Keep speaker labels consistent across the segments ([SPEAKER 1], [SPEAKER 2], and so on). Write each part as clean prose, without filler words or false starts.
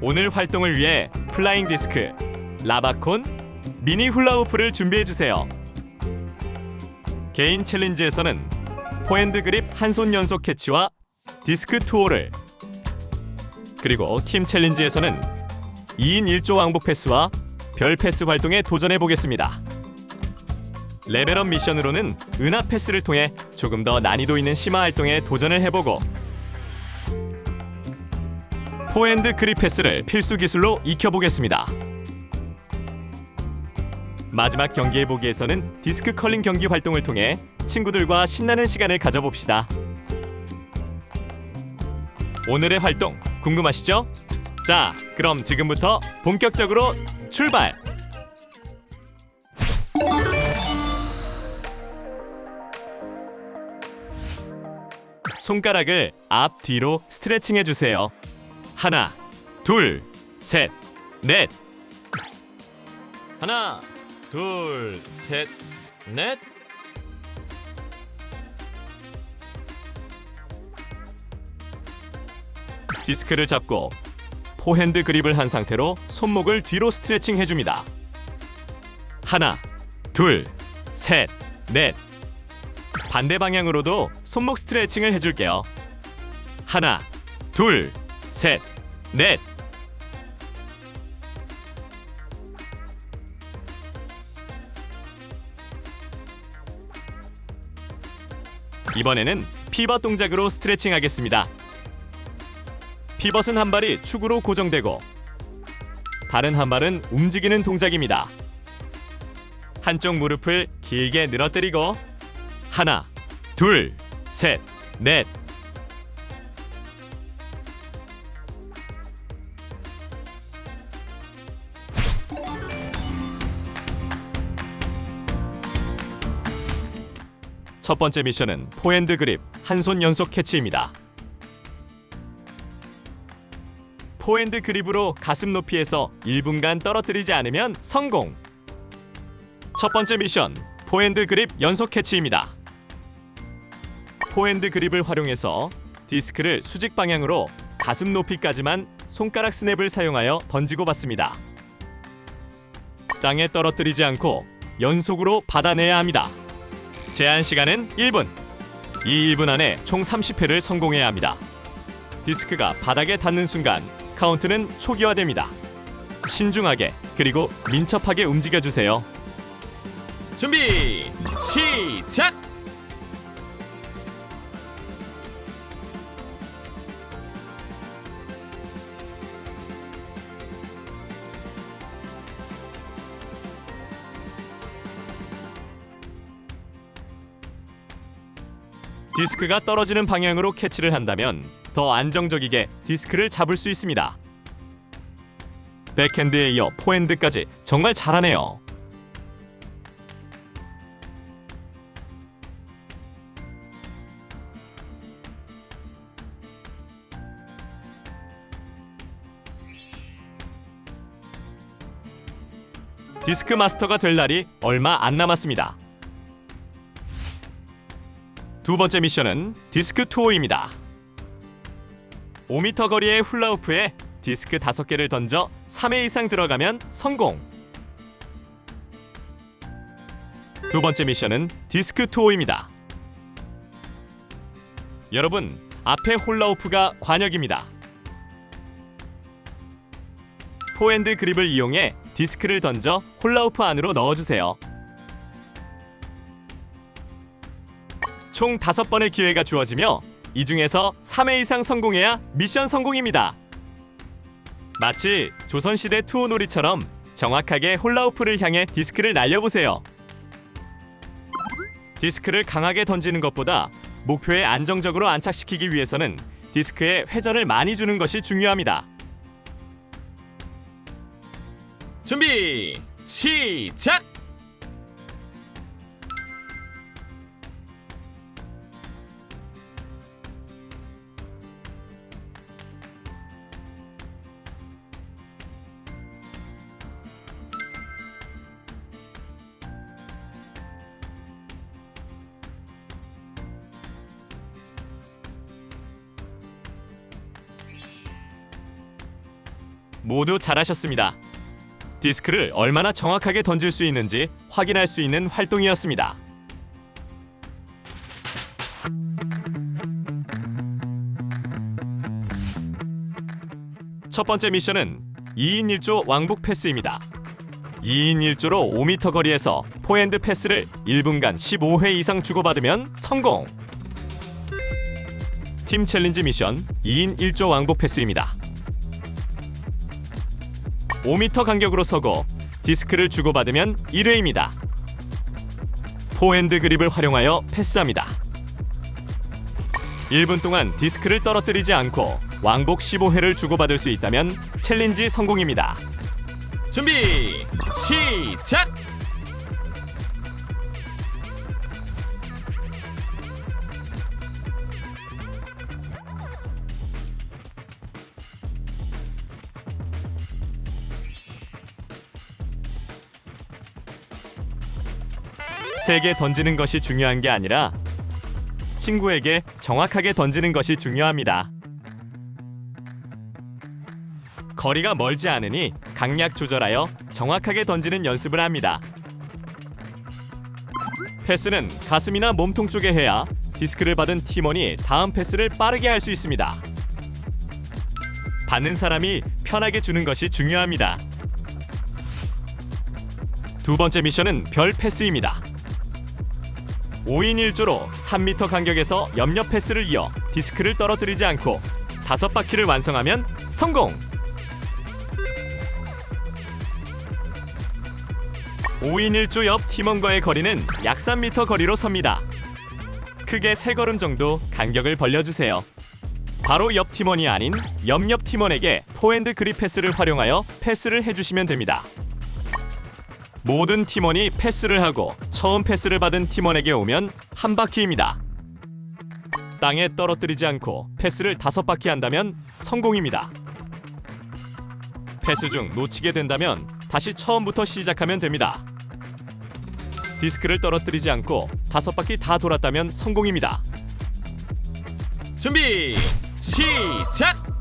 [SPEAKER 1] 오늘 활동을 위해 플라잉 디스크, 라바콘, 미니 훌라후프를 준비해주세요. 개인 챌린지에서는 포핸드 그립 한 손 연속 캐치와 디스크 투호를, 그리고 팀 챌린지에서는 2인 1조 왕복 패스와 별 패스 활동에 도전해보겠습니다. 레벨업 미션으로는 은하 패스를 통해 조금 더 난이도 있는 심화 활동에 도전을 해보고, 포핸드 그립 패스를 필수 기술로 익혀보겠습니다. 마지막 경기해보기에서는 디스크 컬링 경기 활동을 통해 친구들과 신나는 시간을 가져봅시다. 오늘의 활동 궁금하시죠? 자, 그럼 지금부터 본격적으로 출발! 손가락을 앞, 뒤로 스트레칭 해주세요. 하나, 둘, 셋, 넷.
[SPEAKER 2] 하나, 둘, 셋, 넷.
[SPEAKER 1] 디스크를 잡고 포핸드 그립을 한 상태로 손목을 뒤로 스트레칭 해줍니다. 하나, 둘, 셋, 넷. 반대 방향으로도 손목 스트레칭을 해줄게요. 하나, 둘, 셋, 넷. 이번에는 피벗 동작으로 스트레칭 하겠습니다. 피벗은 한 발이 축으로 고정되고 다른 한 발은 움직이는 동작입니다. 한쪽 무릎을 길게 늘어뜨리고 하나, 둘, 셋, 넷. 첫 번째 미션은 포핸드 그립 한 손 연속 캐치입니다. 포핸드 그립으로 가슴 높이에서 1분간 떨어뜨리지 않으면 성공! 첫 번째 미션, 포핸드 그립 연속 캐치입니다. 포핸드 그립을 활용해서 디스크를 수직 방향으로 가슴 높이까지만 손가락 스냅을 사용하여 던지고 받습니다. 땅에 떨어뜨리지 않고 연속으로 받아내야 합니다. 제한 시간은 1분. 이 1분 안에 총 30회를 성공해야 합니다. 디스크가 바닥에 닿는 순간 카운트는 초기화됩니다. 신중하게 그리고 민첩하게 움직여주세요.
[SPEAKER 2] 준비, 시작!
[SPEAKER 1] 디스크가 떨어지는 방향으로 캐치를 한다면 더 안정적이게 디스크를 잡을 수 있습니다. 백핸드에 이어 포핸드까지 정말 잘하네요. 디스크 마스터가 될 날이 얼마 안 남았습니다. 두 번째 미션은 디스크 투호입니다. 5m 거리의 훌라후프에 디스크 5개를 던져 3회 이상 들어가면 성공! 두 번째 미션은 디스크 투호입니다. 여러분, 앞에 훌라후프가 관역입니다. 포핸드 그립을 이용해 디스크를 던져 훌라후프 안으로 넣어주세요. 총 5번의 기회가 주어지며 이 중에서 3회 이상 성공해야 미션 성공입니다. 마치 조선시대 투호놀이처럼 정확하게 훌라후프를 향해 디스크를 날려보세요. 디스크를 강하게 던지는 것보다 목표에 안정적으로 안착시키기 위해서는 디스크에 회전을 많이 주는 것이 중요합니다.
[SPEAKER 2] 준비, 시작!
[SPEAKER 1] 모두 잘하셨습니다. 디스크를 얼마나 정확하게 던질 수 있는지 확인할 수 있는 활동이었습니다. 첫 번째 미션은 2인 1조 왕복 패스입니다. 2인 1조로 5m 거리에서 포핸드 패스를 1분간 15회 이상 주고받으면 성공! 팀 챌린지 미션 2인 1조 왕복 패스입니다. 5m 간격으로 서고 디스크를 주고받으면 1회입니다. 포핸드 그립을 활용하여 패스합니다. 1분 동안 디스크를 떨어뜨리지 않고 왕복 15회를 주고받을 수 있다면 챌린지 성공입니다.
[SPEAKER 2] 준비 시작.
[SPEAKER 1] 세게 던지는 것이 중요한 게 아니라 친구에게 정확하게 던지는 것이 중요합니다. 거리가 멀지 않으니 강약 조절하여 정확하게 던지는 연습을 합니다. 패스는 가슴이나 몸통 쪽에 해야 디스크를 받은 팀원이 다음 패스를 빠르게 할 수 있습니다. 받는 사람이 편하게 주는 것이 중요합니다. 두 번째 미션은 별 패스입니다. 5인 1조로 3m 간격에서 옆옆 패스를 이어 디스크를 떨어뜨리지 않고 5바퀴를 완성하면 성공! 5인 1조 옆 팀원과의 거리는 약 3m 거리로 섭니다. 크게 3걸음 정도 간격을 벌려주세요. 바로 옆 팀원이 아닌 옆 팀원에게 포핸드 그립 패스를 활용하여 패스를 해주시면 됩니다. 모든 팀원이 패스를 하고 처음 패스를 받은 팀원에게 오면 한 바퀴입니다. 땅에 떨어뜨리지 않고 패스를 5바퀴 한다면 성공입니다. 패스 중 놓치게 된다면 다시 처음부터 시작하면 됩니다. 디스크를 떨어뜨리지 않고 5바퀴 다 돌았다면 성공입니다.
[SPEAKER 2] 준비 시작.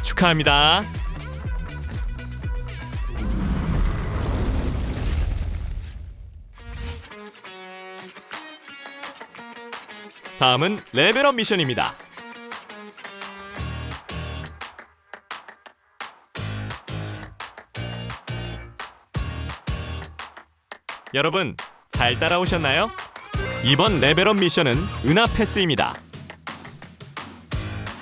[SPEAKER 1] 축하합니다. 다음은 레벨업 미션입니다. 여러분, 잘 따라오셨나요? 이번 레벨업 미션은 은하 패스입니다.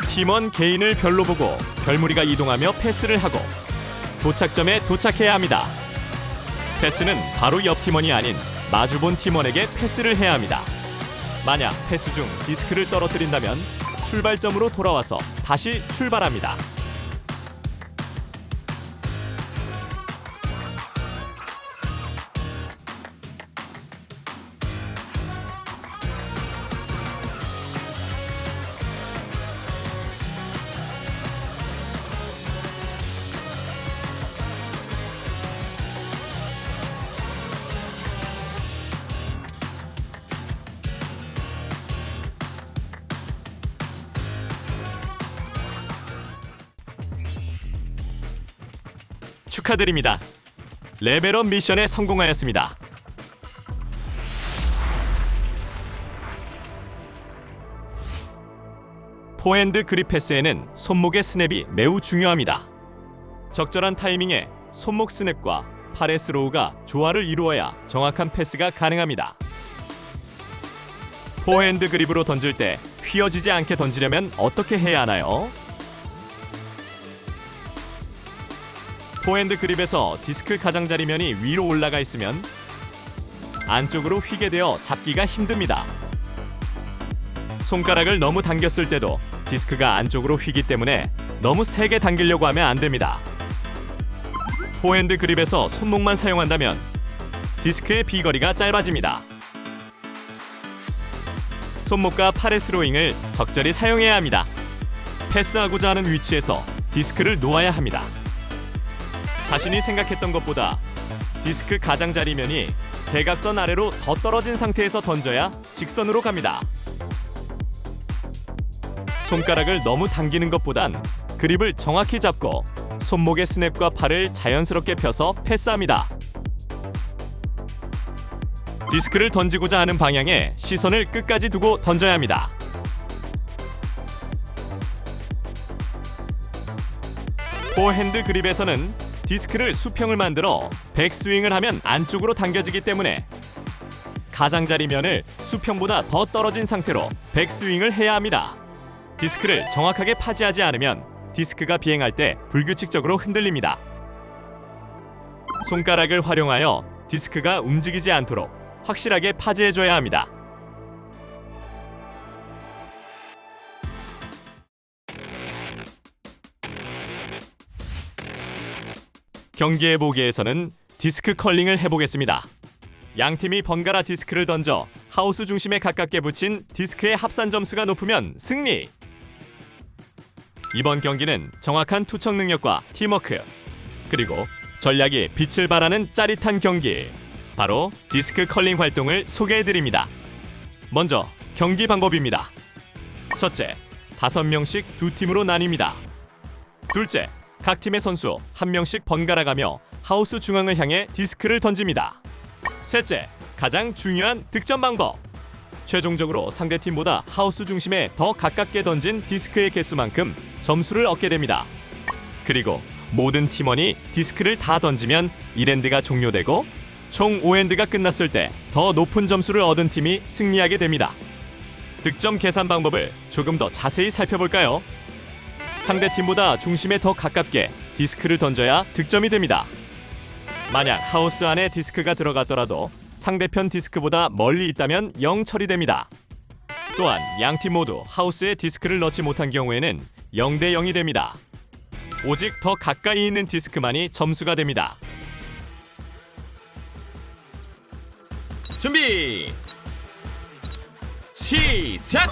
[SPEAKER 1] 팀원 개인을 별로 보고 별무리가 이동하며 패스를 하고 도착점에 도착해야 합니다. 패스는 바로 옆 팀원이 아닌 마주본 팀원에게 패스를 해야 합니다. 만약 패스 중 디스크를 떨어뜨린다면 출발점으로 돌아와서 다시 출발합니다. 축하드립니다. 레벨업 미션에 성공하였습니다. 포핸드 그립 패스에는 손목의 스냅이 매우 중요합니다. 적절한 타이밍에 손목 스냅과 팔의 스로우가 조화를 이루어야 정확한 패스가 가능합니다. 포핸드 그립으로 던질 때 휘어지지 않게 던지려면 어떻게 해야 하나요? 포핸드 그립에서 디스크 가장자리면이 위로 올라가 있으면 안쪽으로 휘게 되어 잡기가 힘듭니다. 손가락을 너무 당겼을 때도 디스크가 안쪽으로 휘기 때문에 너무 세게 당기려고 하면 안 됩니다. 포핸드 그립에서 손목만 사용한다면 디스크의 비거리가 짧아집니다. 손목과 팔의 스로잉을 적절히 사용해야 합니다. 패스하고자 하는 위치에서 디스크를 놓아야 합니다. 자신이 생각했던 것보다 디스크 가장자리면이 대각선 아래로 더 떨어진 상태에서 던져야 직선으로 갑니다. 손가락을 너무 당기는 것보단 그립을 정확히 잡고 손목의 스냅과 팔을 자연스럽게 펴서 패스합니다. 디스크를 던지고자 하는 방향에 시선을 끝까지 두고 던져야 합니다. 포핸드 그립에서는 디스크를 수평을 만들어 백스윙을 하면 안쪽으로 당겨지기 때문에 가장자리면을 수평보다 더 떨어진 상태로 백스윙을 해야 합니다. 디스크를 정확하게 파지하지 않으면 디스크가 비행할 때 불규칙적으로 흔들립니다. 손가락을 활용하여 디스크가 움직이지 않도록 확실하게 파지해줘야 합니다. 경기의 보기에서는 디스크 컬링을 해보겠습니다. 양팀이 번갈아 디스크를 던져 하우스 중심에 가깝게 붙인 디스크의 합산 점수가 높으면 승리! 이번 경기는 정확한 투척 능력과 팀워크, 그리고 전략이 빛을 발하는 짜릿한 경기, 바로 디스크 컬링 활동을 소개해드립니다. 먼저 경기 방법입니다. 첫째, 5명씩 두 팀으로 나뉩니다. 둘째, 각 팀의 선수 1명씩 번갈아 가며 하우스 중앙을 향해 디스크를 던집니다. 셋째, 가장 중요한 득점 방법. 최종적으로 상대팀보다 하우스 중심에 더 가깝게 던진 디스크의 개수만큼 점수를 얻게 됩니다. 그리고 모든 팀원이 디스크를 다 던지면 1엔드가 종료되고 총 5엔드가 끝났을 때 더 높은 점수를 얻은 팀이 승리하게 됩니다. 득점 계산 방법을 조금 더 자세히 살펴볼까요? 상대팀보다 중심에 더 가깝게 디스크를 던져야 득점이 됩니다. 만약 하우스 안에 디스크가 들어갔더라도 상대편 디스크보다 멀리 있다면 0 처리됩니다. 또한 양팀 모두 하우스에 디스크를 넣지 못한 경우에는 0대 0이 됩니다. 오직 더 가까이 있는 디스크만이 점수가 됩니다.
[SPEAKER 2] 준비 시작!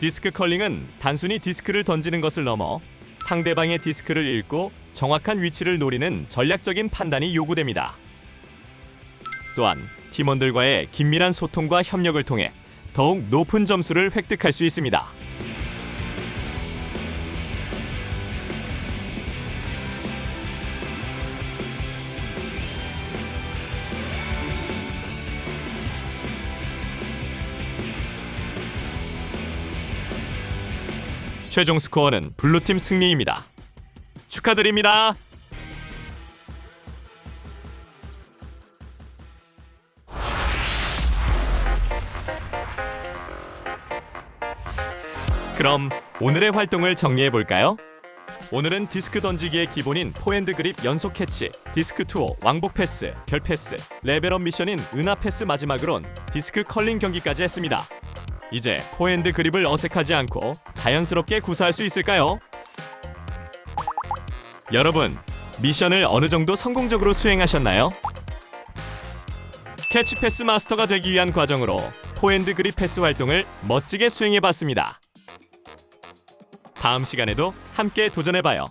[SPEAKER 1] 디스크 컬링은 단순히 디스크를 던지는 것을 넘어 상대방의 디스크를 읽고 정확한 위치를 노리는 전략적인 판단이 요구됩니다. 또한 팀원들과의 긴밀한 소통과 협력을 통해 더욱 높은 점수를 획득할 수 있습니다. 최종 스코어는 블루팀 승리입니다. 축하드립니다. 그럼 오늘의 활동을 정리해 볼까요? 오늘은 디스크 던지기의 기본인 포핸드 그립 연속 캐치, 디스크 투어, 왕복 패스, 별 패스, 레벨업 미션인 은하 패스, 마지막으론 디스크 컬링 경기까지 했습니다. 이제 포핸드 그립을 어색하지 않고 자연스럽게 구사할 수 있을까요? 여러분, 미션을 어느 정도 성공적으로 수행하셨나요? 캐치 패스 마스터가 되기 위한 과정으로 포핸드 그립 패스 활동을 멋지게 수행해봤습니다. 다음 시간에도 함께 도전해봐요.